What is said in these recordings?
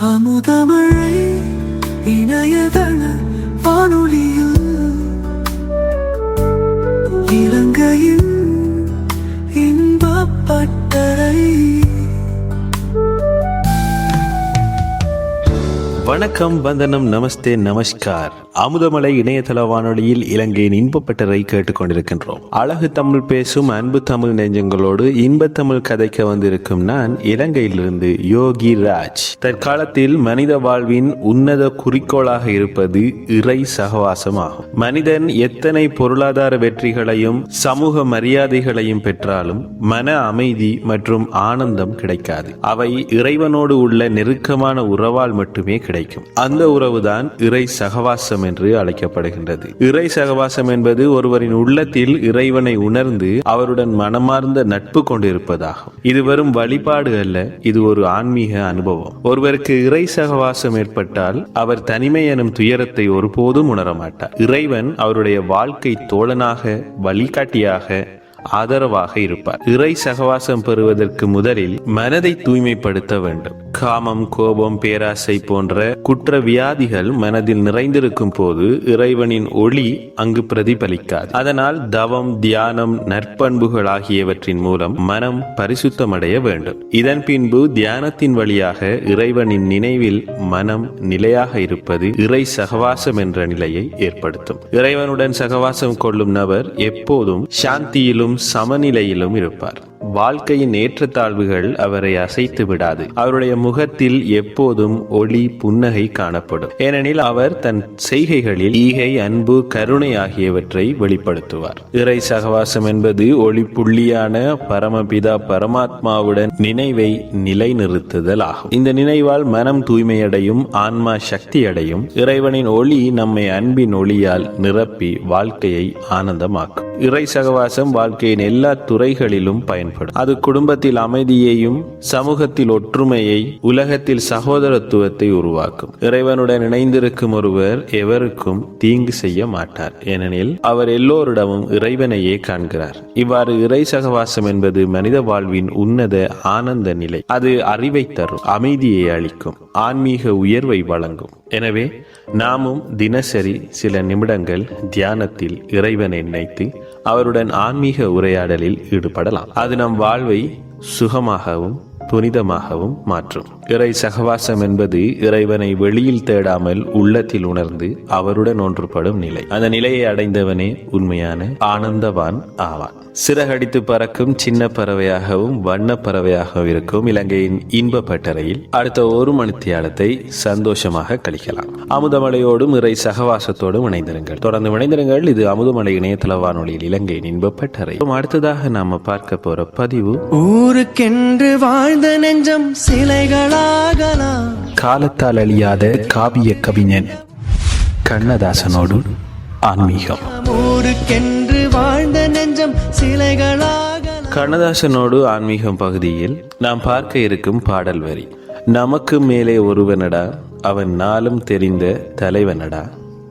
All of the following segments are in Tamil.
அமுதமழை இணையதள வானொலியில் இலங்கையின் இன்பப்பட்டறை. வணக்கம், வந்தனம், நமஸ்தே, நமஸ்கார். அமுதமலை இணையதள வானொலியில் இலங்கையின் இன்பப்பட்டறை கேட்டுக்கொண்டிருக்கின்றோம். அழகு தமிழ் பேசும் அன்பு தமிழ் நெஞ்சங்களோடு இன்ப தமிழ் கதைக்க வந்திருக்கும் நான் இலங்கையிலிருந்து யோகி ராஜ். தற்காலத்தில் மனித வாழ்வின் உன்னத குறிக்கோளாக இருப்பது இறை சகவாசம் ஆகும். மனிதன் எத்தனை பொருளாதார வெற்றிகளையும் சமூக மரியாதைகளையும் பெற்றாலும் மன அமைதி மற்றும் ஆனந்தம் கிடைக்காது. அவை இறைவனோடு உள்ள நெருக்கமான உறவால் மட்டுமே கிடைக்கும். அந்த உறவுதான் இறை சகவாசம் என்று அழைக்கப்படுகின்றது. இறை சகவாசம் என்பது ஒருவரின் உள்ளத்தில் இறைவனை உணர்ந்து அவருடன் மனமார்ந்த நட்பு கொண்டிருப்பதாகும். இது வெறும் வழிபாடு அல்ல, இது ஒரு ஆன்மீக அனுபவம். ஒருவருக்கு இறை சகவாசம் ஏற்பட்டால் அவர் தனிமை எனும் துயரத்தை ஒருபோதும் உணரமாட்டார். இறைவன் அவருடைய வாழ்க்கை தோழனாக, வழிகாட்டியாக, ஆதரவாக இருப்பார். இறை சகவாசம் பெறுவதற்கு முதலில் மனதை தூய்மைப்படுத்த வேண்டும். காமம், கோபம், பேராசை போன்ற குற்ற வியாதிகள் மனதில் நிறைந்திருக்கும் போது இறைவனின் ஒளி அங்கு பிரதிபலிக்காது. அதனால் தவம், தியானம், நற்பண்புகள் ஆகியவற்றின் மூலம் மனம் பரிசுத்தமடைய வேண்டும். இதன் பின்பு தியானத்தின் வழியாக இறைவனின் நினைவில் மனம் நிலையாக இருப்பது இறை சகவாசம் என்ற நிலையை ஏற்படுத்தும். இறைவனுடன் சகவாசம் கொள்ளும் நபர் எப்போதும் சாந்தியிலும் சமநிலையிலும் இருப்பார். வாழ்க்கையின் ஏற்றத்தாழ்வுகள் அவரை அசைத்து விடாது. அவருடைய முகத்தில் எப்போதும் ஒளி, புன்னகை காணப்படும். ஏனெனில் அவர் தன் செய்கைகளில் ஈகை, அன்பு, கருணை ஆகியவற்றை வெளிப்படுத்துவார். இறை சகவாசம் என்பது ஒளி புள்ளியான பரமபிதா பரமாத்மாவுடன் நினைவை நிலைநிறுத்துதல் ஆகும். இந்த நினைவால் மனம் தூய்மையடையும், ஆன்மா சக்தி அடையும். இறைவனின் ஒளி நம்மை அன்பின் ஒளியால் நிரப்பி வாழ்க்கையை ஆனந்தமாக்கும். இறை சகவாசம் வாழ்க்கையின் எல்லா துறைகளிலும் பயன்படும். அது குடும்பத்தில் அமைதியையும், சமூகத்தில் ஒற்றுமையை, உலகத்தில் சகோதரத்துவத்தை உருவாக்கும். இறைவனுடன் இணைந்திருக்கும் ஒருவர் எவருக்கும் தீங்கு செய்ய மாட்டார். ஏனெனில் அவர் எல்லோரிடமும் இறைவனையே காண்கிறார். இவ்வாறு இறை சகவாசம் என்பது மனித வாழ்வின் உன்னத ஆனந்த நிலை. அது அறிவை தரும், அமைதியை அளிக்கும், ஆன்மீக உயர்வை வழங்கும். எனவே நாமும் தினசரி சில நிமிடங்கள் தியானத்தில் இறைவனை நினைத்து அவருடன் ஆன்மீக உரையாடலில் ஈடுபடலாம். அது நம் வாழ்வை சுகமாகவும் புனிதமாகவும் மாற்றும். இறை சகவாசம் என்பது இறைவனை வெளியில் தேடாமல் உள்ளத்தில் உணர்ந்து அவருடன் ஒன்றுபடும் நிலை. அந்த நிலையை அடைந்தவனே உண்மையான ஆனந்தவான் ஆவான். சிறகடித்து பறக்கும் சின்ன பறவையாகவும் வண்ண பறவையாகவும் இருக்கும் இலங்கையின் இன்பப்பட்டறையில் அடுத்த ஒரு மணித்தியாலத்தை சந்தோஷமாக கழிக்கலாம். அமுதமலையோடும் இறை சகவாசத்தோடும் இணைந்திருங்கள். தொடர்ந்து இணைந்திருங்கள். இது அமுதமலை இணையதள வானொலியில் இலங்கையின் இன்பப்பட்டறை. அடுத்ததாக நாம பார்க்க போற பதிவு, ஊருக்கென்று வாழ்ந்த நெஞ்சம் சிலைகளாகலாம். காலத்தால் அழியாத காவிய கவிஞன் கண்ணதாசனோடு ஆன்மீகம். ஊருக்கென்று வாழ்ந்த நெஞ்சம் சிலைகளாகலாம். கண்ணதாசனோடு ஆன்மீகம் பகுதியில் நாம் பார்க்க இருக்கும் பாடல் வரி, நமக்கு மேலே ஒருவனடா, அவன் நாளும் தெரிந்த தலைவனடா,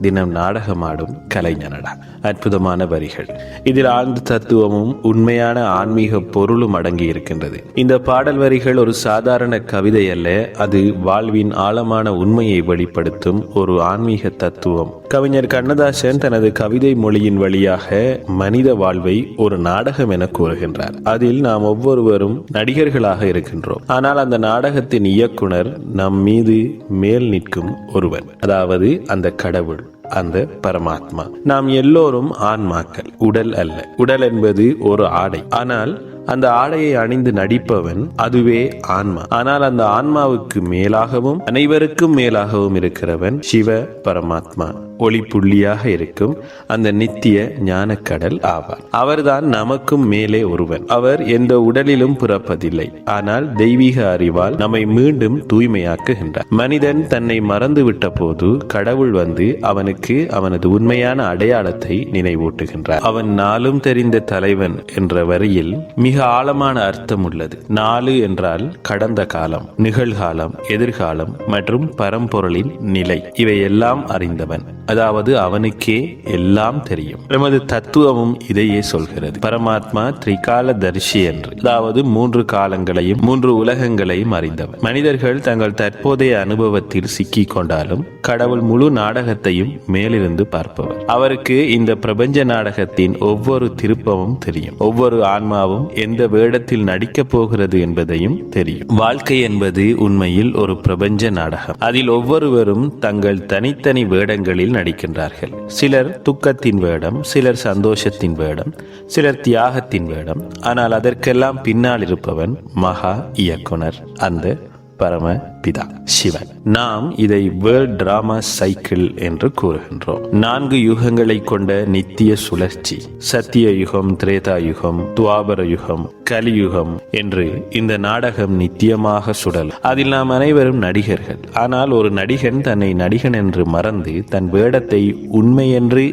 தினம் நாடகமாடும் கலைஞனடா. அற்புதமான வரிகள். இதில் ஆழ்ந்த தத்துவமும் உண்மையான ஆன்மீக பொருளும் அடங்கி இருக்கின்றது. இந்த பாடல் வரிகள் ஒரு சாதாரண கவிதை அல்ல, அது வாழ்வின் ஆழமான உண்மையை வெளிப்படுத்தும் ஒரு ஆன்மீக தத்துவம். கவிஞர் கண்ணதாசன் தனது கவிதை மொழியின் வழியாக மனித வாழ்வை ஒரு நாடகம் என கூறுகின்றார். அதில் நாம் ஒவ்வொருவரும் நடிகர்களாக இருக்கின்றோம். ஆனால் அந்த நாடகத்தின் இயக்குனர் நம் மீது மேல் நிற்கும் ஒருவன், அதாவது அந்த கடவுள், அந்த பரமாத்மா. நாம் எல்லோரும் ஆன்மாக்கள், உடல் அல்ல. உடல் என்பது ஒரு ஆடை. ஆனால் அந்த ஆடையை அணிந்து நடிப்பவன் அதுவே ஆன்மா. ஆனால் அந்த ஆன்மாவுக்கு மேலாகவும் அனைவருக்கும் மேலாகவும் இருக்கிறவன் சிவ பரமாத்மா, ஒளி புள்ளியாக இருக்கும் அந்த நித்திய ஞானக்கடல் ஆவார். அவர்தான் நமக்கும் மேலே ஒருவன். அவர் எந்த உடலிலும் பிறப்பதில்லை, ஆனால் தெய்வீக அறிவால் நம்மை மீண்டும் தூய்மையாக்குகின்றார். மனிதன் தன்னை மறந்துவிட்ட போது கடவுள் வந்து அவனுக்கு அவனது உண்மையான அடையாளத்தை நினைவூட்டுகின்றார். அவன் நாளும் தெரிந்த தலைவன் என்ற வரியில் மிக ஆழமான அர்த்தம் உள்ளது. நாலு என்றால் கடந்த காலம், நிகழ்காலம், எதிர்காலம் மற்றும் பரம்பொருளின் நிலை. இவையெல்லாம் அறிந்தவன். அதாவது அவனுக்கே எல்லாம் தெரியும். நமது தத்துவமும் இதையே சொல்கிறது. பரமாத்மா திரிகால தரிசி என்று, அதாவது 3 காலங்களையும் 3 உலகங்களையும் அறிந்தவர். மனிதர்கள் தங்கள் தற்போதைய அனுபவத்தில் சிக்கிக் கொண்டாலும் கடவுள் முழு நாடகத்தையும் மேலிருந்து பார்ப்பவர். அவருக்கு இந்த பிரபஞ்ச நாடகத்தின் ஒவ்வொரு திருப்பமும் தெரியும். ஒவ்வொரு ஆன்மாவும் எந்த வேடத்தில் நடிக்கப் போகிறது என்பதையும் தெரியும். வாழ்க்கை என்பது உண்மையில் ஒரு பிரபஞ்ச நாடகம். அதில் ஒவ்வொருவரும் தங்கள் தனித்தனி வேடங்களில் நடிக்கின்றார்கள். சிலர் துக்கத்தின் வேடம், சிலர் சந்தோஷத்தின் வேடம், சிலர் தியாகத்தின் வேடம். ஆனால் அதற்கெல்லாம் பின்னால் இருப்பவன் மகா இயக்குனர், அந்த பரம பிதா சிவன். நாம் இதை வேர்ல்ட் டிராமா சைக்கிள் என்று கூறுகின்றோம். 4 யுகங்களை கொண்ட நித்திய சுழற்சி. சத்திய யுகம், திரேதா யுகம், துவாபர யுகம், கலியுகம் என்று இந்த நாடகம் நித்தியமாக சுழல். அதில் நாம் அனைவரும் நடிகர்கள். ஆனால் ஒரு நடிகன் தன்னை நடிகன் என்று மறந்து தன் வேடத்தை உண்மை என்று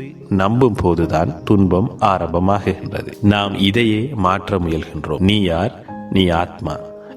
நம்பும் போதுதான் துன்பம் ஆரம்பமாகின்றது. நாம் இதையே மாற்ற முயல்கின்றோம். நீ யார்? நீ ஆத்மா.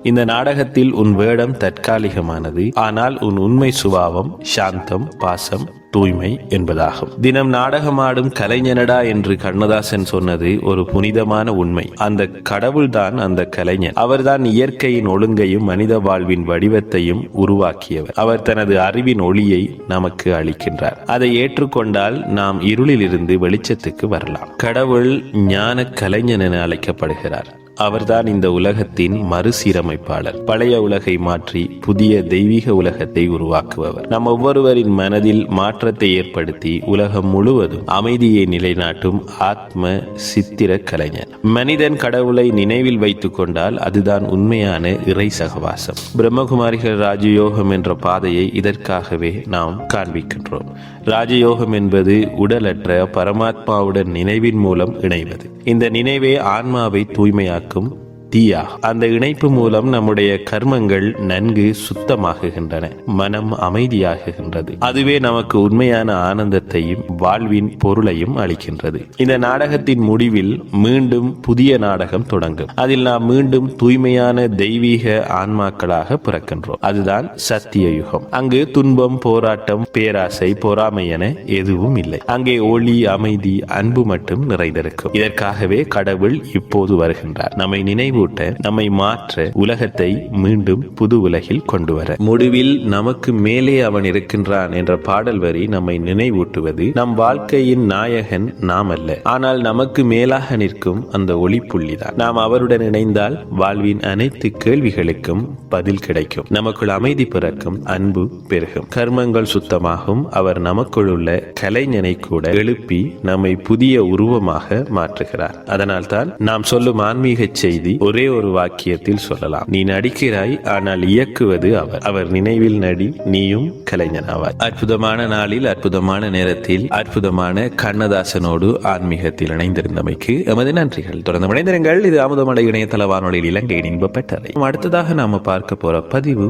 இந்த நாடகத்தில் உன் வேடம் தற்காலிகமானது. ஆனால் உன் உண்மை சுபாவம் சாந்தம், பாசம், தூய்மை என்பதாகும். தினம் நாடகமாடும் கலைஞனடா என்று கண்ணதாசன் சொன்னது ஒரு புனிதமான உண்மை. அந்த கடவுள்தான் அந்த கலைஞன். அவர்தான் இயற்கையின் ஒழுங்கையும் மனித வாழ்வின் வடிவத்தையும் உருவாக்கியவர். அவர் தனது அறிவின் ஒளியை நமக்கு அளிக்கின்றார். அதை ஏற்றுக்கொண்டால் நாம் இருளிலிருந்து வெளிச்சத்துக்கு வரலாம். கடவுள் ஞான கலைஞன் என அழைக்கப்படுகிறார். அவர்தான் இந்த உலகத்தின் மறுசீரமைப்பாளர். பழைய உலகை மாற்றி புதிய தெய்வீக உலகத்தை உருவாக்குபவர். நம் ஒவ்வொருவரின் மனதில் மாற்றத்தை ஏற்படுத்தி உலகம் முழுவதும் அமைதியை நிலைநாட்டும் ஆத்ம சித்திர கலைஞர். மனிதன் கடவுளை நினைவில் வைத்துக் கொண்டால் அதுதான் உண்மையான இறை சகவாசம். பிரம்மகுமாரிகள் ராஜயோகம் என்ற பாதையை இதற்காகவே நாம் காண்பிக்கின்றோம். ராஜயோகம் என்பது உடலற்ற பரமாத்மாவுடன் நினைவின் மூலம் இணைவது. இந்த நினைவே ஆன்மாவை தூய்மையாக்கும் தீயா. அந்த இணைப்பு மூலம் நம்முடைய கர்மங்கள் நன்கு சுத்தமாகுகின்றன, மனம் அமைதியாகுகின்றது. அதுவே நமக்கு உண்மையான ஆனந்தத்தையும் வாழ்வின் பொருளையும் அளிக்கின்றது. இந்த நாடகத்தின் முடிவில் மீண்டும் புதிய நாடகம் தொடங்கும். அதில் நாம் மீண்டும் தூய்மையான தெய்வீக ஆன்மாக்களாக பிறக்கின்றோம். அதுதான் சத்திய யுகம். அங்கு துன்பம், போராட்டம், பேராசை, பொறாமை என எதுவும் இல்லை. அங்கே ஒளி, அமைதி, அன்பு மட்டும் நிறைந்திருக்கும். இதற்காகவே கடவுள் இப்போது வருகின்றார். நம்மை நினைவு, நம்மை மாற்ற, உலகத்தை மீண்டும் புது உலகில் கொண்டு வர. முடிவில் நமக்கு மேலே அவன் இருக்கின்றான் என்ற பாடல் வரி நம்மை நினைவூட்டுவது நம் வாழ்க்கையின் நாயகன் நாம் அல்ல, ஆனால் நமக்கு மேலாக நிற்கும் அந்த ஒளி புள்ளிதான். நாம் அவருடன் இணைந்தால் வாழ்வின் அனைத்து கேள்விகளுக்கும் பதில் கிடைக்கும். நமக்குள் அமைதி பிறக்கும், அன்பு பெருகும், கர்மங்கள் சுத்தமாகும். அவர் நமக்குள் உள்ள கலைஞனை கூட எழுப்பி நம்மை புதிய உருவமாக மாற்றுகிறார். அதனால்தான் நாம் சொல்லும் ஆன்மீக செய்தி ஒரே ஒரு வாக்கியத்தில் சொல்லலாம். நீ நடிக்கிறாய், ஆனால் இயக்குவது அவர். அவர் நினைவில் நடி, நீயும் கலைஞனாவாய். அற்புதமான நாளில், அற்புதமான நேரத்தில், அற்புதமான கண்ணதாசனோடு ஆன்மீகத்தில் இணைந்திருந்தமைக்கு எமது நன்றிகள். தொடர்ந்து இணைந்திருங்கள். இது அமுதமலை இணையதள வானொலியில் இலங்கையின் இன்பப்பட்டறை. அடுத்ததாக நாம பார்க்க போற பதிவு,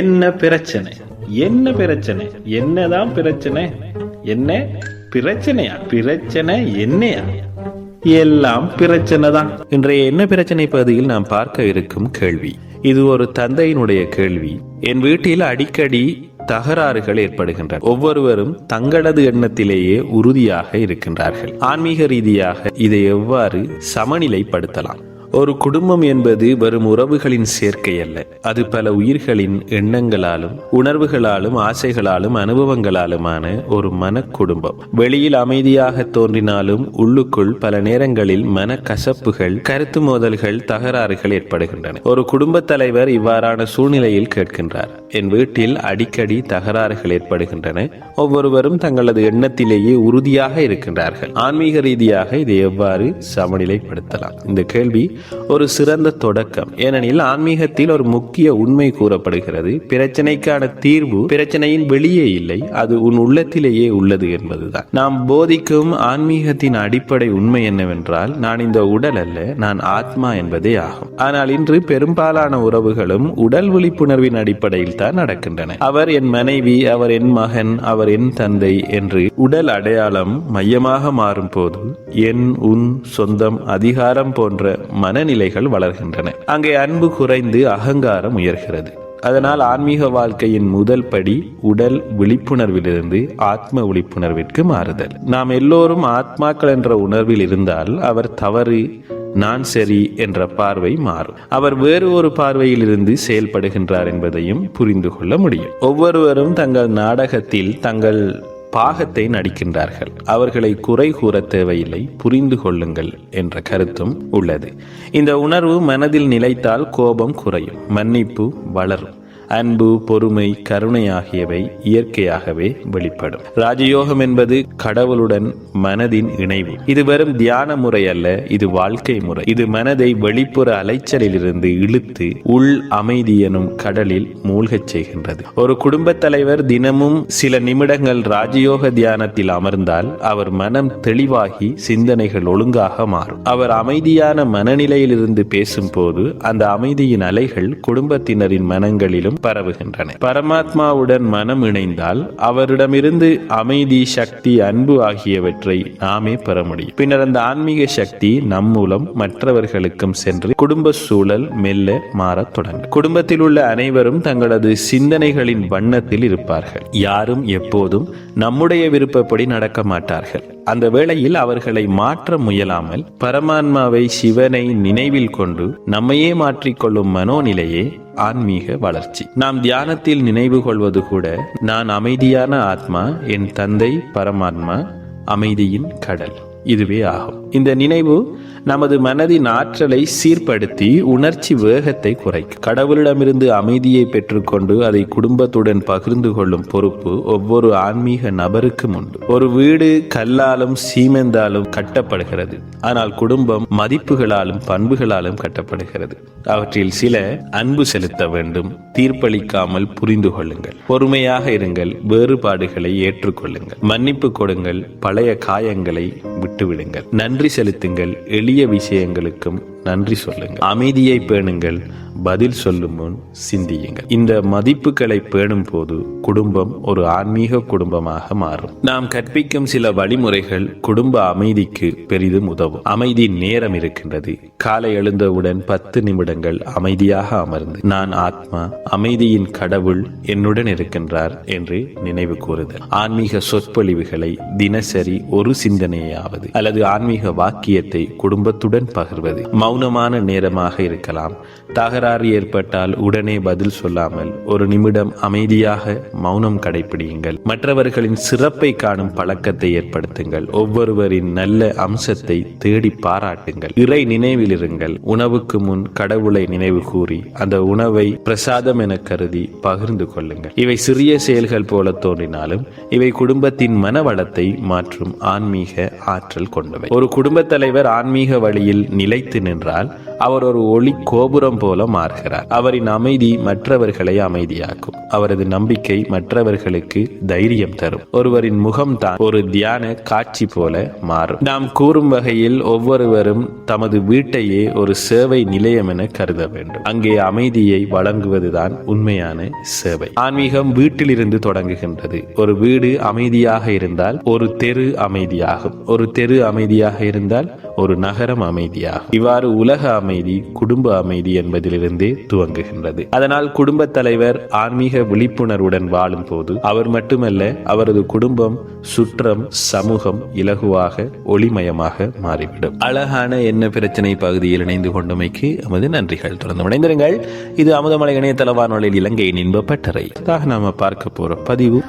என்ன பிரச்சனை? என்ன பிரச்சனை? என்னதான் பிரச்சனை? என்ன பிரச்சனையா? பிரச்சனை என்னையா? எல்லாம் பிரச்சனை தான். இன்றைய என்ன பிரச்சனை பகுதியில் நாம் பார்க்க இருக்கும் கேள்வி, இது ஒரு தந்தையினுடைய கேள்வி. என் வீட்டில் அடிக்கடி தகராறுகள் ஏற்படுகின்றன. ஒவ்வொருவரும் தங்களது எண்ணத்திலேயே உறுதியாக இருக்கின்றார்கள். ஆன்மீக ரீதியாக இதை எவ்வாறு சமநிலைப்படுத்தலாம்? ஒரு குடும்பம் என்பது வெறும் உறவுகளின் சேர்க்கை அல்ல. அது பல உயிர்களின் எண்ணங்களாலும் உணர்வுகளாலும் ஆசைகளாலும் அனுபவங்களாலுமான ஒரு மன குடும்பம். வெளியில் அமைதியாக தோன்றினாலும் உள்ளுக்குள் பல நேரங்களில் மன கசப்புகள், கருத்து மோதல்கள், தகராறுகள் ஏற்படுகின்றன. ஒரு குடும்ப தலைவர் இவ்வாறான சூழ்நிலையில் கேட்கின்றார், என் வீட்டில் அடிக்கடி தகராறுகள் ஏற்படுகின்றன. ஒவ்வொருவரும் தங்களது எண்ணத்திலேயே உறுதியாக இருக்கின்றார்கள். ஆன்மீக ரீதியாக இதை எவ்வாறு சமநிலைப்படுத்தலாம்? இந்த கேள்வி ஒரு சிறந்த தொடக்கம். ஏனெனில் ஆன்மீகத்தில் ஒரு முக்கிய உண்மை கூறப்படுகிறது. பிரச்சனைக்கான தீர்வு பிரச்சனையின் வெளியே இல்லை, அது உன் உள்ளத்திலேயே உள்ளது என்பதுதான். நாம் போதிக்கும் ஆன்மீகத்தின் அடிப்படை உண்மை என்னவென்றால், நான் இந்த உடல் அல்ல, நான் ஆத்மா என்பதே ஆகும். ஆனால் இன்று பெரும்பாலான உறவுகளும் உடல் விழிப்புணர்வின் அடிப்படையில் தான் நடக்கின்றன. அவர் என் மனைவி, அவர் என் மகன், அவர் என் தந்தை என்று உடல் அடையாளம் மையமாக மாறும் போது என், உன், சொந்தம், அதிகாரம் போன்ற மனநிலைகள் வளர்கின்றன. அங்கே அன்பு குறைந்து அகங்காரம் உயர்கிறது. அதனால் ஆன்மீக வாழ்க்கையின் முதல் படி உடல் விழிப்புணர்விலிருந்து ஆத்ம விழிப்புணர்விற்கு மாறுதல். நாம் எல்லோரும் ஆத்மாக்கள் என்ற உணர்வில் இருந்தால் அவர் தவறு, நான் சரி என்ற பார்வை மாறும். அவர் வேறு ஒரு பார்வையில் இருந்து செயல்படுகின்றார் என்பதையும் புரிந்து கொள்ள முடியும். ஒவ்வொருவரும் தங்கள் நாடகத்தில் தங்கள் பாகத்தை நடிக்கின்றார்கள். அவர்களை குறை கூற தேவையில்லை, புரிந்து கொள்ளுங்கள் என்ற கருத்தும் உள்ளது. இந்த உணர்வு மனதில் நிலைத்தால் கோபம் குறையும், மன்னிப்பு வளரும், அன்பு, பொறுமை, கருணை ஆகியவை இயற்கையாகவே வெளிப்படும். ராஜயோகம் என்பது கடவுளுடன் மனதின் இணைவு. இது வெறும் தியான முறை அல்ல, இது வாழ்க்கை முறை. இது மனதை வெளிப்புற அலைச்சலிலிருந்து இழுத்து உள் அமைதி எனும் கடலில் மூழ்கச் செய்கின்றது. ஒரு குடும்பத் தலைவர் தினமும் சில நிமிடங்கள் ராஜயோக தியானத்தில் அமர்ந்தால் அவர் மனம் தெளிவாகி சிந்தனைகள் ஒழுங்காக மாறும். அவர் அமைதியான மனநிலையிலிருந்து பேசும்போது அந்த அமைதியின் அலைகள் குடும்பத்தினரின் மனங்களிலும் பரவுகின்றன. பரமாத்மாவுடன் மனம் இணைந்தால் அவரிடமிருந்து அமைதி, சக்தி, அன்பு ஆகியவற்றை நாமே பெற முடியும். பின்னர் அந்த ஆன்மீக சக்தி நம் மூலம் மற்றவர்களுக்கும் சென்று குடும்ப சூழல் மெல்ல மாறத் தொடங்கும். குடும்பத்தில் உள்ள அனைவரும் தங்களது சிந்தனைகளின் வண்ணத்தில் இருப்பார்கள். யாரும் எப்போதும் நம்முடைய விருப்பப்படி நடக்க மாட்டார்கள். அந்த வேளையில் அவர்களை மாற்ற முயலாமல் பரமாத்மாவை, சிவனை நினைவில் கொண்டு நம்மையே மாற்றிக்கொள்ளும் மனோநிலையே ஆன்மீக வளர்ச்சி. நாம் தியானத்தில் நினைவு கொள்வது கூட, நான் அமைதியான ஆத்மா, என் தந்தை பரமாத்மா அமைதியின் கடல், இதுவே ஆகும். இந்த நினைவு நமது மனதின் ஆற்றலை சீர்படுத்தி உணர்ச்சி வேகத்தை குறைக்கும். கடவுளிடமிருந்து அமைதியை பெற்றுக்கொண்டு அதை குடும்பத்துடன் பகிர்ந்து கொள்ளும் பொறுப்பு ஒவ்வொரு ஆன்மீக நபருக்கும் உண்டு. ஒரு வீடு கல்லாலும் சீமெந்தாலும் கட்டப்படுகிறது, ஆனால் குடும்பம் மதிப்புகளாலும் பண்புகளாலும் கட்டப்படுகிறது. அவற்றில் சில அன்பு செலுத்த வேண்டும், தீர்ப்பளிக்காமல் புரிந்து கொள்ளுங்கள், பொறுமையாக இருங்கள், வேறுபாடுகளை ஏற்றுக்கொள்ளுங்கள், மன்னிப்பு கொடுங்கள், பழைய காயங்களை விட்டுவிடுங்கள், நன்றி செலுத்துங்கள், எளிய விஷயங்களுக்கும் நன்றி சொல்லுங்கள், அமைதியை பேணுங்கள், பதில் சொல்லும் முன் சிந்தியுங்கள். இந்த மதிப்புகளை பேணும் போது குடும்பம் ஒரு ஆன்மீக குடும்பமாக மாறும். நாம் கற்பிக்கும் சில வழிமுறைகள் குடும்ப அமைதிக்கு பெரிதும் உதவும். அமைதி நேரம் இருக்கின்றது. காலை எழுந்தவுடன் 10 நிமிடங்கள் அமைதியாக அமர்ந்து, நான் ஆத்மா, அமைதியின் கடவுள் என்னுடன் இருக்கின்றார் என்று நினைவு கூறுதல். ஆன்மீக சொற்பொழிவுகளை தினசரி ஒரு சிந்தனையாவது அல்லது ஆன்மீக வாக்கியத்தை குடும்பத்துடன் பகிர்வது. மௌனமான நேரமாக இருக்கலாம். தகராறு ஏற்பட்டால் உடனே பதில் சொல்லாமல் ஒரு நிமிடம் அமைதியாக மௌனம் கடைபிடியுங்கள். மற்றவர்களின் சிறப்பை காணும் பழக்கத்தை ஏற்படுத்துங்கள். ஒவ்வொருவரின் நல்ல அம்சத்தை தேடி பாராட்டுங்கள். இறை நினைவில் இருங்கள். உணவுக்கு முன் கடவுளை நினைவு கூறி அந்த உணவை பிரசாதம் என கருதி பகிர்ந்து கொள்ளுங்கள். இவை சிறிய செயல்கள் போல தோன்றினாலும் இவை குடும்பத்தின் மனவளத்தை மாற்றும் ஆன்மீக ஆற்றல் கொண்டவை. ஒரு குடும்பத் தலைவர் ஆன்மீக வழியில் நிலைத்து நின்றால் அவர் ஒரு ஒளி கோபுரம் போல மாறுகிறார். அவரின் அமைதி மற்றவர்களை அமைதியாக்கும். அவரது நம்பிக்கை மற்றவர்களுக்கு தைரியம் தரும். ஒருவரின் முகம்தான் ஒரு தியான காட்சி போல மாறும். நாம் கூறும் வகையில் ஒவ்வொருவரும் தமது வீட்டையே ஒரு சேவை நிலையம் என கருத வேண்டும். அங்கே அமைதியை வழங்குவதுதான் உண்மையான சேவை. ஆன்மீகம் வீட்டிலிருந்து தொடங்குகின்றது. ஒரு வீடு அமைதியாக இருந்தால் ஒரு தெரு அமைதியாகும். ஒரு தெரு அமைதியாக இருந்தால் ஒரு நகரம் அமைதியாகும். இவ்வாறு உலக அமைதி, குடும்ப அமைதி என்பதிலிருந்தே துவங்குகின்றது. அதனால் குடும்ப தலைவர் ஆன்மீக விழிப்புணர்வுடன் வாழும் போது அவர் மட்டுமல்ல, அவரது குடும்பம், சுற்றம், சமூகம் இலகுவாக ஒளிமயமாக மாறிவிடும். அழகான என்ன பிரச்சனை பகுதியில் இணைந்து கொண்டமைக்கு எமது நன்றிகள். தொடர்ந்து இணைந்திருங்கள். இது அமுதமலை இணையதள வானொலியில் இலங்கையின் இன்ப பட்டறை. நாம பார்க்க போற பதிவு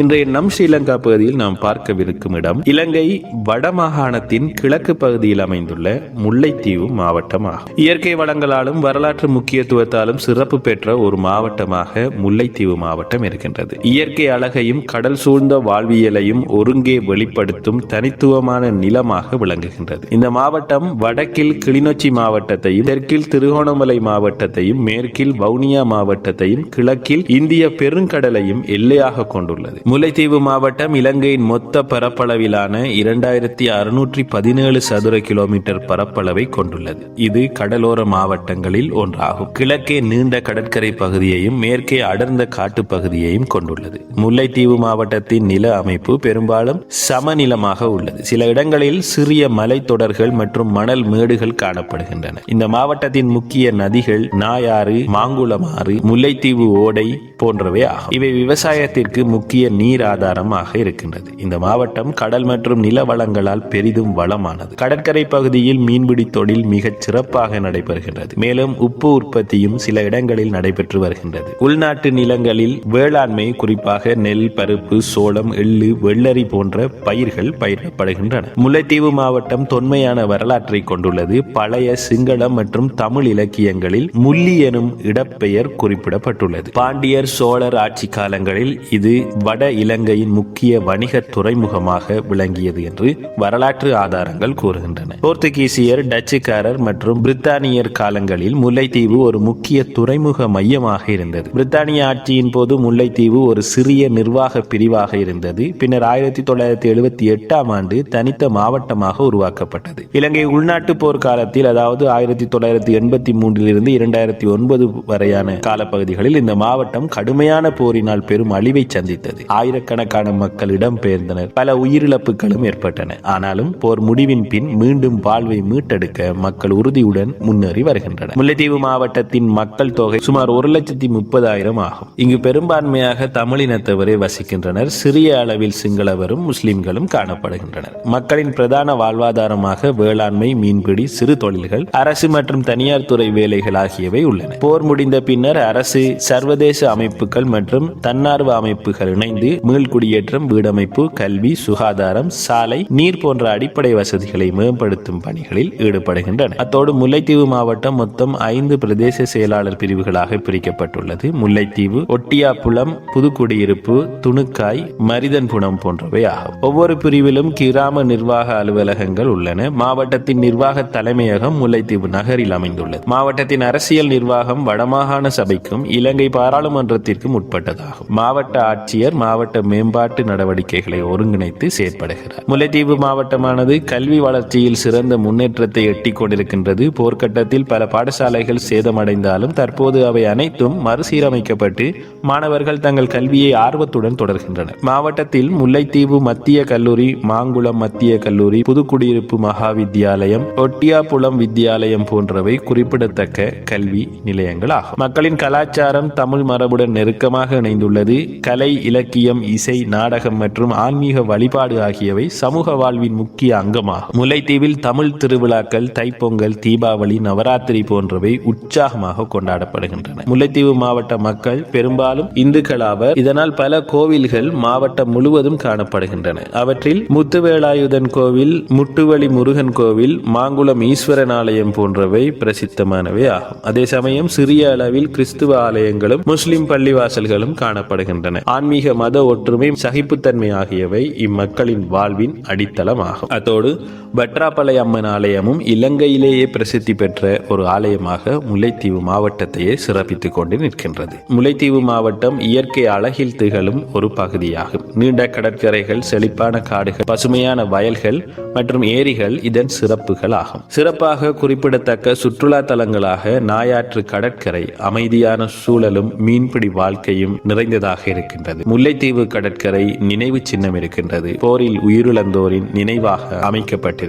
இன்றைய நம் ஸ்ரீலங்கா பகுதியில் நாம் பார்க்கவிருக்கும் இடம் இலங்கை வடமாகாணத்தின் கிழக்கு பகுதியில் அமைந்துள்ள முல்லைத்தீவு மாவட்டம் ஆகும். இயற்கை வளங்களாலும் வரலாற்று முக்கியத்துவத்தாலும் சிறப்பு பெற்ற ஒரு மாவட்டமாக முல்லைத்தீவு மாவட்டம் இருக்கின்றது. இயற்கை அழகையும் கடல் சூழ்ந்த வாழ்வியலையும் ஒருங்கே வெளிப்படுத்தும் தனித்துவமான நிலமாக விளங்குகின்றது. இந்த மாவட்டம் வடக்கில் கிளிநொச்சி மாவட்டத்தையும், தெற்கில் திருகோணமலை மாவட்டத்தையும், மேற்கில் வவுனியா மாவட்டத்தையும், கிழக்கில் இந்திய பெருங்கடலையும் எல்லையாக கொண்டுள்ளது. முல்லைத்தீவு மாவட்டம் இலங்கையின் மொத்த பரப்பளவிலான 2617 சதுர கிலோமீட்டர் பரப்பளவை கொண்டுள்ளது. இது கடலோர மாவட்டங்களில் ஒன்றாகும். கிழக்கே நீண்ட கடற்கரை பகுதியையும் மேற்கே அடர்ந்த காட்டு பகுதியையும் கொண்டுள்ளது. முல்லைத்தீவு மாவட்டத்தின் நில அமைப்பு பெரும்பாலும் சமநிலமாக உள்ளது. சில இடங்களில் சிறிய மலைத்தொடர்கள் மற்றும் மணல் மேடுகள் காணப்படுகின்றன. இந்த மாவட்டத்தின் முக்கிய நதிகள் நாயாறு, மாங்குளமாறு, முல்லைத்தீவு ஓடை போன்றவை ஆகும். இவை விவசாயத்திற்கு முக்கிய நீர் ஆதாரமாக இருக்கின்றது. இந்த மாவட்டம் கடல் மற்றும் நில வளங்களால் பெரிதும் வளமானது. கடற்கரை பகுதியில் மீன்பிடி தொழில் மிகச் சிறப்பாக நடைபெறுகின்றது. மேலும் உப்பு உற்பத்தியும் சில இடங்களில் நடைபெற்று வருகின்றது. உள்நாட்டு நிலங்களில் வேளாண்மை, குறிப்பாக நெல், பருப்பு, சோளம், எள்ளு, வெள்ளரி போன்ற பயிர்கள் பயிரிடப்படுகின்றன. முல்லைத்தீவு மாவட்டம் தொன்மையான வரலாற்றை கொண்டுள்ளது. பழைய சிங்களம் மற்றும் தமிழ் இலக்கியங்களில் முள்ளி எனும் இடப்பெயர் குறிப்பிடப்பட்டுள்ளது. பாண்டியர், சோழர் ஆட்சி காலங்களில் இது வட இலங்கையின் முக்கிய வணிக துறைமுகமாக விளங்கியது என்று வரலாற்று ஆதாரங்கள் கூறுகின்றன. போர்த்துகீசியர், டச்சுக்காரர் மற்றும் பிரித்தானியர் காலங்களில் முல்லைத்தீவு ஒரு முக்கிய துறைமுக மையமாக இருந்தது. பிரித்தானிய ஆட்சியின் போது முல்லைத்தீவு ஒரு சிறிய நிர்வாக பிரிவாக இருந்தது. பின்னர் 1978ஆம் ஆண்டு தனித்த மாவட்டமாக உருவாக்கப்பட்டது. இலங்கை உள்நாட்டு போர் காலத்தில், அதாவது 1983 2009 வரையான காலப்பகுதிகளில் இந்த மாவட்டம் கடுமையான போரினால் பெரும் அழிவை சந்தித்தது. ஆயிரக்கணக்கான மக்கள் இடம்பெயர்ந்தனர். பல உயிரிழப்புகளும் ஏற்பட்டன. ஆனாலும் போர் முடிவின் பின் மீண்டும் வாழ்வை மீட்டெடுக்க மக்கள் உறுதியுடன் முன்னேறி வருகின்றனர். முல்லைத்தீவு மாவட்டத்தின் மக்கள் தொகை சுமார் 1,30,000 ஆகும். இங்கு பெரும்பான்மையாக தமிழினத்தவரே வசிக்கின்றனர். சிறிய அளவில் சிங்களவரும் முஸ்லிம்களும் காணப்படுகின்றனர். மக்களின் பிரதான வாழ்வாதாரமாக வேளாண்மை, மீன்பிடி, சிறு தொழில்கள், அரசு மற்றும் தனியார் துறை வேலைகள் ஆகியவை உள்ளன. போர் முடிந்த பின்னர் அரசு, சர்வதேச அமைப்புகள் மற்றும் தன்னார்வ அமைப்புகள் இணைந்து மீள்குடியேற்றம், வீடமைப்பு, கல்வி, சுகாதாரம், சாலை, நீர் போன்ற அடிப்படை வசதிகளை மேம்படுத்தும் பணிகளில் ஈடுபடுகின்றன. அத்தோடு முல்லைத்தீவு மாவட்டம் மொத்தம் 5 பிரதேச செயலாளர் பிரிவுகளாக பிரிக்கப்பட்டுள்ளது. முல்லைத்தீவு, ஒட்டியாப்புலம், புதுக்குடியிருப்பு, துணுக்காய், மரிதன்புணம் போன்றவை ஆகும். ஒவ்வொரு பிரிவிலும் கிராம நிர்வாக அலுவலகங்கள் உள்ளன. மாவட்டத்தின் நிர்வாக தலைமையகம் முல்லைத்தீவு நகரில் அமைந்துள்ளது. மாவட்டத்தின் அரசியல் நிர்வாகம் வடமாகாண சபைக்கும் இலங்கை பாராளுமன்றத்திற்கும் உட்பட்டதாகும். மாவட்ட ஆட்சியர் மாவட்ட மேம்பாட்டு நடவடிக்கைகளை ஒருங்கிணைத்து செயற்படுகிறார். முல்லைத்தீவு மாவட்டமானது கல்வி வளர்ச்சியில் சிறந்த முன்னேற்றத்தை எட்டிக் கொண்டிருக்கின்றது. போர்க்கட்டத்தில் பல பாடசாலைகள் சேதமடைந்தாலும் தற்போது அவை அனைத்தும் மறுசீரமைக்கப்பட்டு மாணவர்கள் தங்கள் கல்வியை ஆர்வத்துடன் தொடர்கின்றனர். மாவட்டத்தில் முல்லைத்தீவு மத்திய கல்லூரி, மாங்குளம் மத்திய கல்லூரி, புதுக்குடியிருப்பு மகா வித்தியாலயம், ஒட்டியாப்புலம் வித்தியாலயம் போன்றவை குறிப்பிடத்தக்க கல்வி நிலையங்கள் ஆகும். மக்களின் கலாச்சாரம் தமிழ் மரபுடன் நெருக்கமாக இணைந்துள்ளது. கலை, இலக்கியம், இசை, நாடகம் மற்றும் ஆன்மீக வழிபாடு ஆகியவை சமூக வாழ்வின் முக்கிய அங்கமாகும். முல்லைத்தீவில் தமிழ் திருவிழாக்கள், தைப்பொங்கல், தீபாவளி, நவராத்திரி போன்றவை உற்சாகமாக கொண்டாடப்படுகின்றன. முல்லைத்தீவு மாவட்ட மக்கள் பெரும்பாலும் இந்துக்களாவர். இதனால் பல கோவில்கள் மாவட்டம் முழுவதும் காணப்படுகின்றன. அவற்றில் முத்துவேலாயுதன் கோவில், முட்டுவலி முருகன் கோவில், மாங்குளம் ஈஸ்வரன் ஆலயம் போன்றவை பிரசித்தமானவை ஆகும். அதே சமயம் சிறிய அளவில் கிறிஸ்துவ ஆலயங்களும் முஸ்லிம் பள்ளிவாசல்களும் காணப்படுகின்றன. ஆன்மீக மத ஒற்றுமை, சகிப்புத்தன்மை ஆகியவை இம்மக்களின் வாழ்வின் அடித்தளம் ஆகும். அத்தோடு பட்ராப்பளை அம்மன் ஆலயமும் இலங்கையிலேயே பிரசித்தி பெற்ற ஒரு ஆலயமாக முல்லைத்தீவு மாவட்டத்தையே சிறப்பித்துக் கொண்டு நிற்கின்றது. முல்லைத்தீவு மாவட்டம் இயற்கை அழகில் திகழும் ஒரு பகுதியாகும். நீண்ட கடற்கரைகள், செழிப்பான காடுகள், பசுமையான வயல்கள் மற்றும் ஏரிகள் இதன் சிறப்புகள் ஆகும். சிறப்பாக குறிப்பிடத்தக்க சுற்றுலா தலங்களாக நாயாற்று கடற்கரை அமைதியான சூழலும் மீன்பிடி வாழ்க்கையும் நிறைந்ததாக இருக்கின்றது. முல்லைத்தீவு கடற்கரை நினைவு சின்னம் இருக்கின்றது. போரில் உயிரிழந்தோரின் நினைவாக அமைக்கப்பட்டிருக்கின்றது.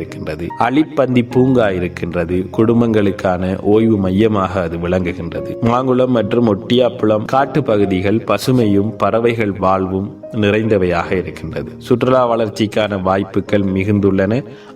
அலிப்பந்தி பூங்கா இருக்கின்றது. குடும்பங்களுக்கான ஓய்வு மையமாக அது விளங்குகின்றது. மாங்குளம் மற்றும் ஒட்டியாப்புலம் காட்டு பகுதிகள் பசுமையும் பறவைகள் வாழ்வும் நிறைந்தவையாக இருக்கின்றது. சுற்றுலா வளர்ச்சிக்கான வாய்ப்புகள் மிகுந்துள்ளன.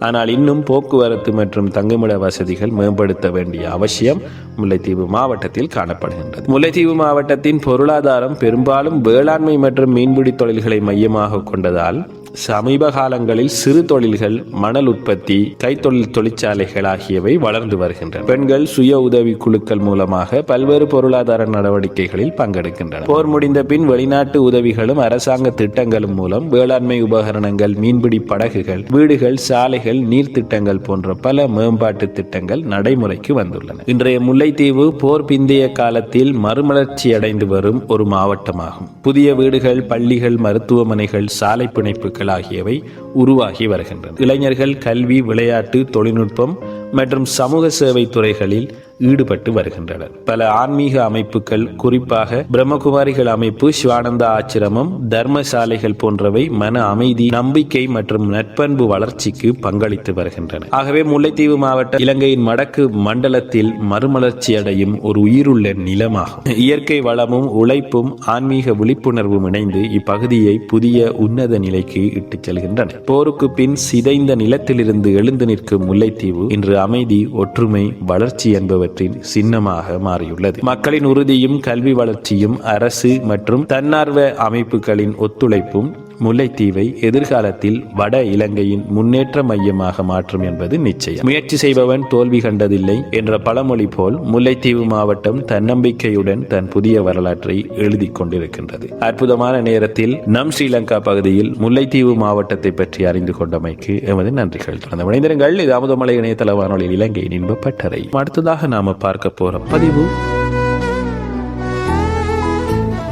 ஆனால் இன்னும் போக்குவரத்து மற்றும் தங்குமிட வசதிகள் மேம்படுத்த வேண்டிய அவசியம் முல்லைத்தீவு மாவட்டத்தில் காணப்படுகின்றது. முல்லைத்தீவு மாவட்டத்தின் பொருளாதாரம் பெரும்பாலும் வேளாண்மை மற்றும் மீன்பிடி தொழில்களை மையமாக கொண்டதால் சமீப காலங்களில் சிறு தொழில்கள், மணல் உற்பத்தி, கைத்தொழில் தொழிற்சாலைகள் ஆகியவை வளர்ந்து வருகின்றன. பெண்கள் சுய உதவி குழுக்கள் மூலமாக பல்வேறு பொருளாதார நடவடிக்கைகளில் பங்கெடுக்கின்றனர். போர் முடிந்த பின் வெளிநாட்டு உதவிகளும் அரசாங்க திட்டங்களும் மூலம் வேளாண்மை உபகரணங்கள், மீன்பிடி படகுகள், வீடுகள், சாலைகள், நீர்த்திட்டங்கள் போன்ற பல மேம்பாட்டு திட்டங்கள் நடைமுறைக்கு வந்துள்ளன. இன்றைய முல்லைத்தீவு போர் பிந்தைய காலத்தில் மறுமலர்ச்சி அடைந்து வரும் ஒரு மாவட்டமாகும். புதிய வீடுகள், பள்ளிகள், மருத்துவமனைகள், சாலை பிணைப்புகள் ஆகியவை உருவாகி வருகின்றன. இளைஞர்கள் கல்வி, விளையாட்டு, தொழில்நுட்பம் மற்றும் சமூக சேவை துறைகளில் ஈடுபட்டு வருகின்றனர். பல ஆன்மீக அமைப்புகள், குறிப்பாக பிரம்மகுமாரிகள் அமைப்பு, சிவானந்தா ஆச்சிரமம், தர்மசாலைகள் போன்றவை மன அமைதி, நம்பிக்கை மற்றும் நட்பண்பு வளர்ச்சிக்கு பங்களித்து வருகின்றன. ஆகவே முல்லைத்தீவு மாவட்டம் இலங்கையின் வடக்கு மண்டலத்தில் மறுமலர்ச்சி அடையும் ஒரு உயிருள்ள நிலமாகும். இயற்கை வளமும் உழைப்பும் ஆன்மீக விழிப்புணர்வும் இணைந்து இப்பகுதியை புதிய உன்னத நிலைக்கு இட்டுச் செல்கின்றன. போருக்கு பின் சிதைந்த நிலத்திலிருந்து எழுந்து நிற்கும் முல்லைத்தீவு இன்று அமைதி, ஒற்றுமை, வளர்ச்சி என்பவற்றின் சின்னமாக மாறியுள்ளது. மக்களின் உறுதியும் கல்வி வளர்ச்சியும் அரசு மற்றும் தன்னார்வ அமைப்புகளின் ஒத்துழைப்பும் முல்லைத்தீவை எதிர்காலத்தில் வட இலங்கையின் முன்னேற்ற மையமாக மாற்றும் என்பது நிச்சயம். முயற்சி செய்பவன் தோல்வி கண்டதில்லை என்ற பழமொழி போல் முல்லைத்தீவு மாவட்டம் தன்னம்பிக்கையுடன் தன் புதிய வரலாற்றை எழுதி கொண்டிருக்கின்றது. அற்புதமான நேரத்தில் நம் ஸ்ரீலங்கா பகுதியில் முல்லைத்தீவு மாவட்டத்தை பற்றி அறிந்து கொண்டமைக்கு எமது நன்றிகள். தொடர்ந்து இணைந்திருங்கள். இது அமுதமலை இணையதள வானொலி இலங்கையின் இன்ப பட்டறை. அடுத்ததாக நாம பார்க்க போற பதிவு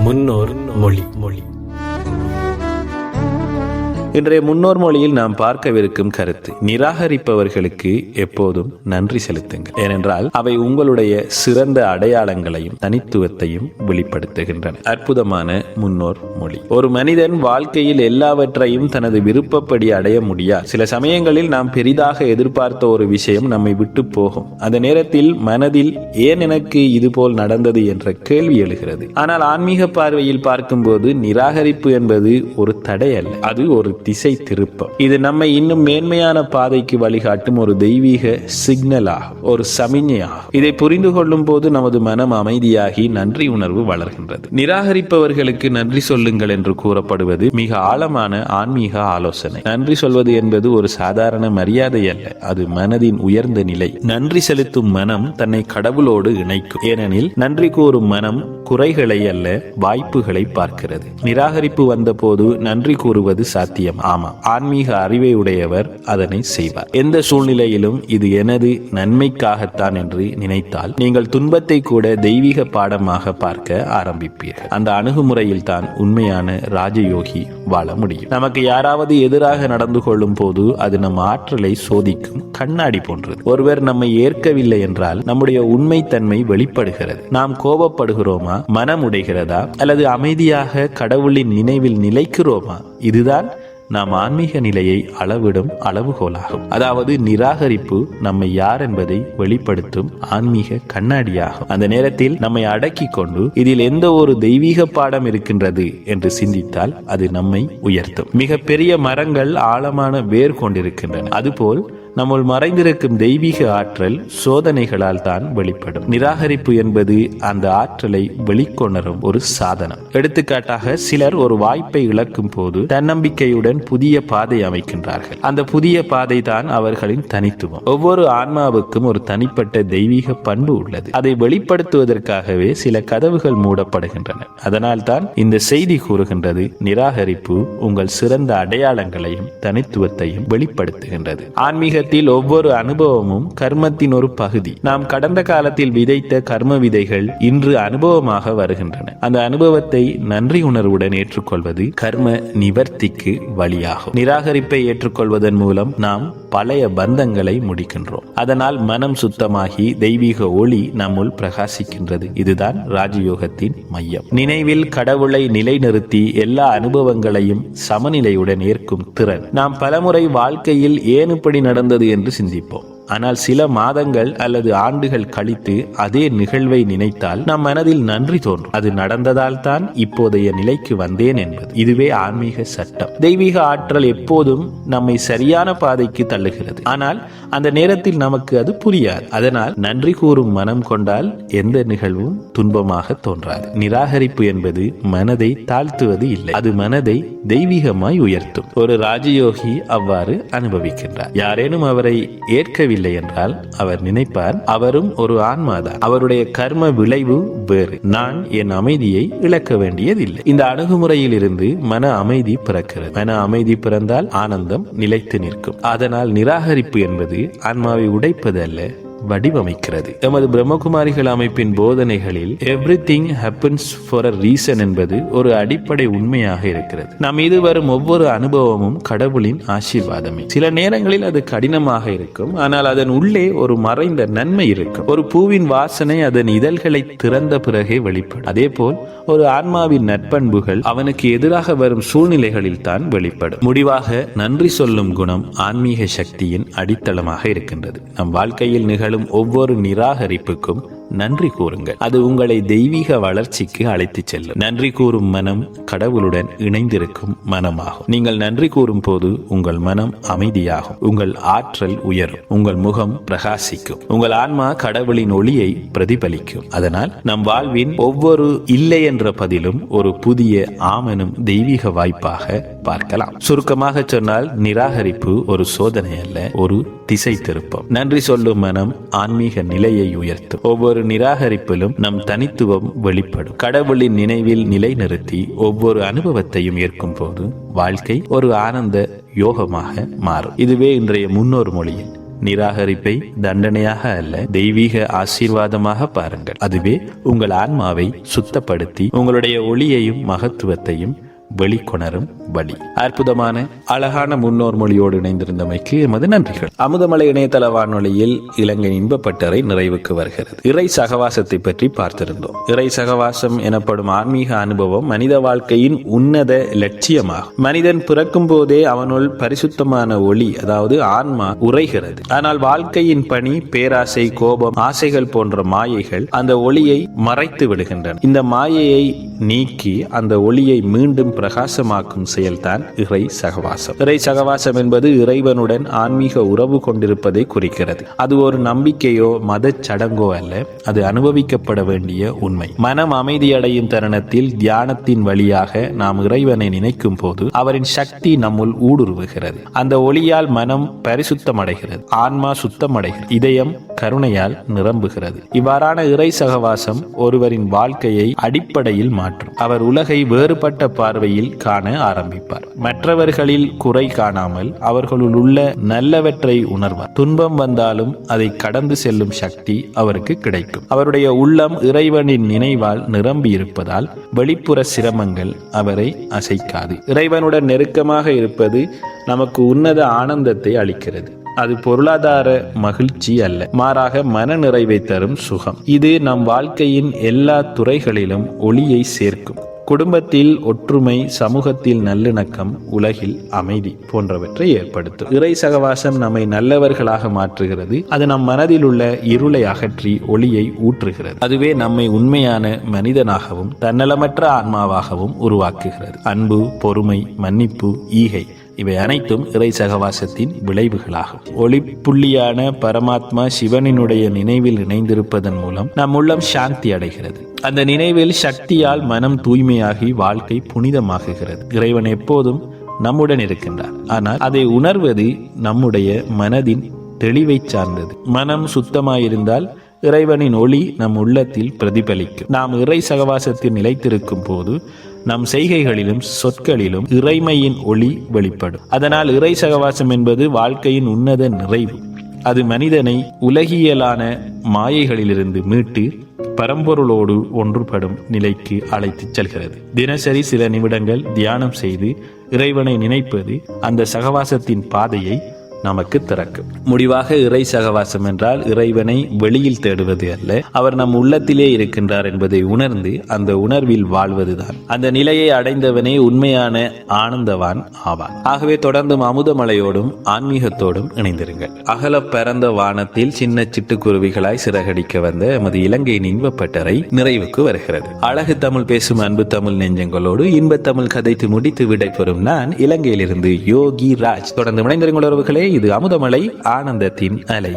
முன்னோர் மொழி. இன்றைய முன்னோர் மொழியில் நாம் பார்க்கவிருக்கும் கருத்து, நிராகரிப்பவர்களுக்கு எப்போதும் நன்றி செலுத்துங்கள். ஏனென்றால் அவை உங்களுடைய சிறந்த அடையாளங்களையும் தனித்துவத்தையும் வெளிப்படுத்துகின்றன. அற்புதமான முன்னோர் மொழி. ஒரு மனிதன் வாழ்க்கையில் எல்லாவற்றையும் தனது விருப்பப்படி அடைய முடியாது. சில சமயங்களில் நாம் பெரிதாக எதிர்பார்த்த ஒரு விஷயம் நம்மை விட்டு போகும். அந்த நேரத்தில் மனதில் ஏன் எனக்கு இதுபோல் நடந்தது என்ற கேள்வி எழுகிறது. ஆனால் ஆன்மீக பார்வையில் பார்க்கும்போது நிராகரிப்பு என்பது ஒரு தடை அல்ல, அது ஒரு திசை திருப்பம். இது நம்மை இன்னும் மேன்மையான பாதைக்கு வழிகாட்டும் ஒரு தெய்வீக சிக்னல் ஆகும், ஒரு சமிஞையாகும். இதை புரிந்து கொள்ளும் போது நமது மனம் அமைதியாகி நன்றி உணர்வு வளர்கின்றது. நிராகரிப்பவர்களுக்கு நன்றி சொல்லுங்கள் என்று கூறப்படுவது மிக ஆழமான ஆன்மீக ஆலோசனை. நன்றி சொல்வது என்பது ஒரு சாதாரண மரியாதை அல்ல, அது மனதின் உயர்ந்த நிலை. நன்றி செலுத்தும் மனம் தன்னை கடவுளோடு இணைக்கும். ஏனெனில் நன்றி கூறும் மனம் குறைகளை அல்ல, வாய்ப்புகளை பார்க்கிறது. நிராகரிப்பு வந்த போது நன்றி கூறுவது சாத்தியம். ஆமா, ஆன்மீக அறிவை உடையவர் அதனை செய்வார். எந்த சூழ்நிலையிலும் இது எனது நன்மைக்காகத்தான் என்று நினைத்தால் நீங்கள் துன்பத்தை கூட தெய்வீக பாடமாக பார்க்க ஆரம்பிப்பீர்கள். அந்த அணுகுமுறையில் தான் உண்மையான ராஜயோகி வாழ முடியும். நமக்கு யாராவது எதிராக நடந்து கொள்ளும் போது அது நம் ஆற்றலை சோதிக்கும் கண்ணாடி போன்றது. ஒருவர் நம்மை ஏற்கவில்லை என்றால் நம்முடைய உண்மைத்தன்மை வெளிப்படுகிறது. நாம் கோபப்படுகிறோமா, மனம் உடைகிறதா, அல்லது அமைதியாக கடவுளின் நினைவில் நிலைக்கிறோமா? இதுதான் நாம் ஆன்மீக நிலையை அளவிடும் அளவுகோலாகும். அதாவது நிராகரிப்பு நம்மை யார் என்பதை வெளிப்படுத்தும் ஆன்மீக கண்ணாடியாகும். அந்த நேரத்தில் நம்மை அடக்கி கொண்டு இதில் எந்த ஒரு தெய்வீக பாடம் இருக்கின்றது என்று சிந்தித்தால் அது நம்மை உயர்த்தும். மிக பெரிய மரங்கள் ஆழமான வேர் கொண்டிருக்கின்றன. அதுபோல் நம்முள் மறைந்திருக்கும் தெய்வீக ஆற்றல் சோதனைகளால் தான் வெளிப்படும். நிராகரிப்பு என்பது அந்த ஆற்றலை வெளிக்கொணரும் ஒரு சாதனம். எடுத்துக்காட்டாக, சிலர் ஒரு வாய்ப்பை இழக்கும் போது தன்னம்பிக்கையுடன் புதிய பாதை அமைக்கின்றார்கள். அந்த புதிய பாதை தான் அவர்களின் தனித்துவம். ஒவ்வொரு ஆன்மாவுக்கும் ஒரு தனிப்பட்ட தெய்வீக பண்பு உள்ளது. அதை வெளிப்படுத்துவதற்காகவே சில கதவுகள் மூடப்படுகின்றன. அதனால் தான் இந்த செய்தி கூறுகின்றது, நிராகரிப்பு உங்கள் சிறந்த அடையாளங்களையும் தனித்துவத்தையும் வெளிப்படுத்துகின்றது. ஆன்மீக ஒவ்வொரு அனுபவமும் கர்மத்தின் ஒரு பகுதி. நாம் கடந்த காலத்தில் விதைத்த கர்ம விதைகள் இன்று அனுபவமாக வருகின்றன. அந்த அனுபவத்தை நன்றி உணர்வுடன் ஏற்றுக்கொள்வது கர்ம நிவர்த்திக்கு வழியாகும். நிராகரிப்பை ஏற்றுக்கொள்வதன் மூலம் நாம் பழைய பந்தங்களை முடிக்கின்றோம். அதனால் மனம் சுத்தமாகி தெய்வீக ஒளி நம்முள் பிரகாசிக்கின்றது. இதுதான் ராஜயோகத்தின் மையம். நினைவில் கடவுளை நிலைநிறுத்தி எல்லா அனுபவங்களையும் சமநிலையுடன் ஏற்கும் திறன். நாம் பலமுறை வாழ்க்கையில் ஏன் இப்படி நடந்தது என்று சிந்திப்போம். ஆனால் சில மாதங்கள் அல்லது ஆண்டுகள் கழித்து அதே நிகழ்வை நினைத்தால் நம் மனதில் நன்றி தோன்றும். அது நடந்ததால் தான் இப்போதைய நிலைக்கு வந்தேன் என்பது. இதுவே ஆன்மீக சட்டம். தெய்வீக ஆற்றல் எப்போதும் நம்மை சரியான பாதைக்கு தள்ளுகிறது. ஆனால் அந்த நேரத்தில் நமக்கு அது புரியாது. அதனால் நன்றி கூறும் மனம் கொண்டால் எந்த நிகழ்வும் துன்பமாக தோன்றாது. நிராகரிப்பு என்பது மனதை தாழ்த்துவது இல்லை, அது மனதை தெய்வீகமாய் உயர்த்தும். ஒரு ராஜயோகி அவ்வாறு அனுபவிக்கின்றார். யாரேனும் அவரை ஏற்கவில்லை என்றால் அவர் நினைப்பார், அவரும் ஒரு ஆன்மாதான், அவருடைய கர்ம விளைவு வேறு, நான் என் அமைதியை இழக்க வேண்டியதில்லை. இந்த அணுகுமுறையில் இருந்து மன அமைதி பிறக்கிறது. மன அமைதி பிறந்தால் ஆனந்தம் நிலைத்து நிற்கும். அதனால் நிராகரிப்பு என்பது ஆன்மாவை உடைப்பது அல்ல, வடிவமைக்கிறது. எமது பிரம்மகுமாரிகள் அமைப்பின் போதனைகளில் everything happens for a reason என்பது ஒரு அடிப்படை உண்மையாக இருக்கிறது. நாம் மீது வரும் ஒவ்வொரு அனுபவமும் கடவுளின் ஆசீர்வாதமே. சில நேரங்களில் அது கடினமாக இருக்கும், ஆனால் அதன் உள்ளே ஒரு மறைந்த நன்மை இருக்கும். ஒரு பூவின் வாசனை அதன் இதழ்களை திறந்த பிறகே வெளிப்படும். அதே போல் ஒரு ஆன்மாவின் நற்பண்புகள் அவனுக்கு எதிராக வரும் சூழ்நிலைகளில் தான் வெளிப்படும். முடிவாக நன்றி சொல்லும் குணம் ஆன்மீக சக்தியின் அடித்தளமாக இருக்கின்றது. நம் வாழ்க்கையில் நிகழும் ஒவ்வொரு நிராகரிப்புக்கும் நன்றி கூறுங்கள். அது உங்களை தெய்வீக வளர்ச்சிக்கு அழைத்து செல்லும். நன்றி கூறும் மனம் கடவுளுடன் இணைந்திருக்கும் மனமாகும். நீங்கள் நன்றி கூறும் போது உங்கள் மனம் அமைதியாகும், உங்கள் ஆற்றல் உயரும், உங்கள் முகம் பிரகாசிக்கும், உங்கள் ஆன்மா கடவுளின் ஒளியை பிரதிபலிக்கும். அதனால் நம் வாழ்வின் ஒவ்வொரு இல்லை என்ற பதிலும் ஒரு புதிய ஆமெனும் தெய்வீக வாய்ப்பாக பார்க்கலாம். சுருக்கமாக சொன்னால் நிராகரிப்பு ஒரு சோதனை அல்ல, ஒரு திசை திருப்பம். நன்றி சொல்லும் மனம் ஆன்மீக நிலையை உயர்த்தும். ஒவ்வொரு நிராகரிப்பிலும் நம் தனித்துவம் வெளிப்படும். கடவுளின் நினைவில் நிலைநிறுத்தி ஒவ்வொரு அனுபவத்தையும் ஏற்கும் போது வாழ்க்கை ஒரு ஆனந்த யோகமாக மாறும். இதுவே இன்றைய முன்னோர் மொழியில் நிராகரிப்பை தண்டனையாக அல்ல, தெய்வீக ஆசீர்வாதமாக பாருங்கள். அதுவே உங்கள் ஆன்மாவை சுத்தப்படுத்தி உங்களுடைய ஒளியையும் மகத்துவத்தையும் வெளிக்கொணரும் வழி. அற்புதமான அழகான முன்னோர் மொழியோடு இணைந்திருந்தமைக்கு எமது நன்றிகள். அமுதமலை இணையதள வானொலியில் இலங்கை இன்பப்பட்டறை நிறைவுக்கு வருகிறது. இறை சகவாசத்தை பற்றி பார்த்திருந்தோம். இறை சகவாசம் எனப்படும் ஆன்மீக அனுபவம் மனித வாழ்க்கையின் உன்னத லட்சியமாகும். மனிதன் பிறக்கும் போதே அவனுள் பரிசுத்தமான ஒளி, அதாவது ஆன்மா உறைகிறது. ஆனால் வாழ்க்கையின் பணி, பேராசை, கோபம், ஆசைகள் போன்ற மாயைகள் அந்த ஒளியை மறைத்து விடுகின்றன. இந்த மாயையை நீக்கி அந்த ஒளியை மீண்டும் பிரகாசமாக்கும் செயல்தான் இறை சகவாசம். இறை சகவாசம் என்பது இறைவனுடன் ஆன்மீக உறவு கொண்டிருப்பதை குறிக்கிறது. அது ஒரு நம்பிக்கையோ மத சடங்கோ அல்ல, அது அனுபவிக்கப்பட வேண்டிய உண்மை. மனம் அமைதியடையும் தருணத்தில் தியானத்தின் வழியாக நாம் இறைவனை நினைக்கும் போது அவரின் சக்தி நம்முள் ஊடுருவுகிறது. அந்த ஒளியால் மனம் பரிசுத்தமடைகிறது, ஆன்மா சுத்தமடைகிறது, இதயம் கருணையால் நிரம்புகிறது. இவ்வாறான இறை சகவாசம் ஒருவரின் வாழ்க்கையை அடிப்படையில் மாற்றும். அவர் உலகை வேறுபட்ட பார்வையில் காண ஆரம்பிப்பார். மற்றவர்களில் குறை காணாமல் அவர்களுள் உள்ள நல்லவற்றை உணர்வார். துன்பம் வந்தாலும் அதை கடந்து செல்லும் சக்தி அவருக்கு கிடைக்கும். அவருடைய உள்ளம் இறைவனின் நினைவால் நிரம்பி இருப்பதால் வெளிப்புற சிரமங்கள் அவரை அசைக்காது. இறைவனுடன் நெருக்கமாக இருப்பது நமக்கு உன்னத ஆனந்தத்தை அளிக்கிறது. அது பொருளாதார மகிழ்ச்சி அல்ல, மாறாக மன நிறைவை தரும் சுகம். இது நம் வாழ்க்கையின் எல்லா துறைகளிலும் ஒளியை சேர்க்கும். குடும்பத்தில் ஒற்றுமை, சமூகத்தில் நல்லிணக்கம், உலகில் அமைதி போன்றவற்றை ஏற்படுத்தும். இறை சகவாசம் நம்மை நல்லவர்களாக மாற்றுகிறது. அது நம் மனதில் உள்ள இருளை அகற்றி ஒளியை ஊற்றுகிறது. அதுவே நம்மை உண்மையான மனிதனாகவும் தன்னலமற்ற ஆன்மாவாகவும் உருவாக்குகிறது. அன்பு, பொறுமை, மன்னிப்பு, ஈகை இவை அனைத்தும் இறை சகவாசத்தின் விளைவுகளாகும். ஒளிப்புள்ளியான பரமாத்மா சிவனினுடைய நினைவில் இணைந்திருப்பதன் மூலம் நம் உள்ளம் சாந்தி அடைகிறது. அந்த நினைவில் சக்தியால் மனம் தூய்மையாகி வாழ்க்கை புனிதமாகுகிறது. இறைவன் எப்போதும் நம்முடன் இருக்கின்றார். ஆனால் அதை உணர்வது நம்முடைய மனதின் தெளிவை சார்ந்தது. மனம் சுத்தமாயிருந்தால் இறைவனின் ஒளி நம் உள்ளத்தில் பிரதிபலிக்கும். நாம் இறை சகவாசத்தில் நிலைத்திருக்கும் போது நம் செய்கைகளிலும் சொற்களிலும் இறைமையின் ஒளி வெளிப்படும். அதனால் இறை சகவாசம் என்பது வாழ்க்கையின் உன்னத நிறைவு. அது மனிதனை உலகியலான மாயைகளிலிருந்து மீட்டு பரம்பொருளோடு ஒன்றுபடும் நிலைக்கு அழைத்துச் செல்கிறது. தினசரி சில நிமிடங்கள் தியானம் செய்து இறைவனை நினைப்பது அந்த சகவாசத்தின் பாதையை நமக்கு திறக்கும். முடிவாக இறை சகவாசம் என்றால் இறைவனை வெளியில் தேடுவது அல்ல, அவர் நம் உள்ளத்திலே இருக்கின்றார் என்பதை உணர்ந்து அந்த உணர்வில் வாழ்வதுதான். அந்த நிலையை அடைந்தவனே உண்மையான ஆனந்தவான் ஆவான். ஆகவே தொடர்ந்து அமுதமலையோடும் ஆன்மீகத்தோடும் இணைந்திருங்கள். அகல பரந்த வானத்தில் சின்ன சிட்டுக்குருவிகளாய் சிறகடிக்க வந்த எமது இலங்கையின் இன்பப்பட்டறை நிறைவுக்கு வருகிறது. அழகு தமிழ் பேசும் அன்பு தமிழ் நெஞ்சங்களோடு இன்ப தமிழ் கதைத்து முடித்து விடைபெறும் நான் இலங்கையிலிருந்து யோகி ராஜ். தொடர்ந்து இணைந்திருங்கள் உறவுகளே. இது அமுதமலை, ஆனந்தத்தின் அலை.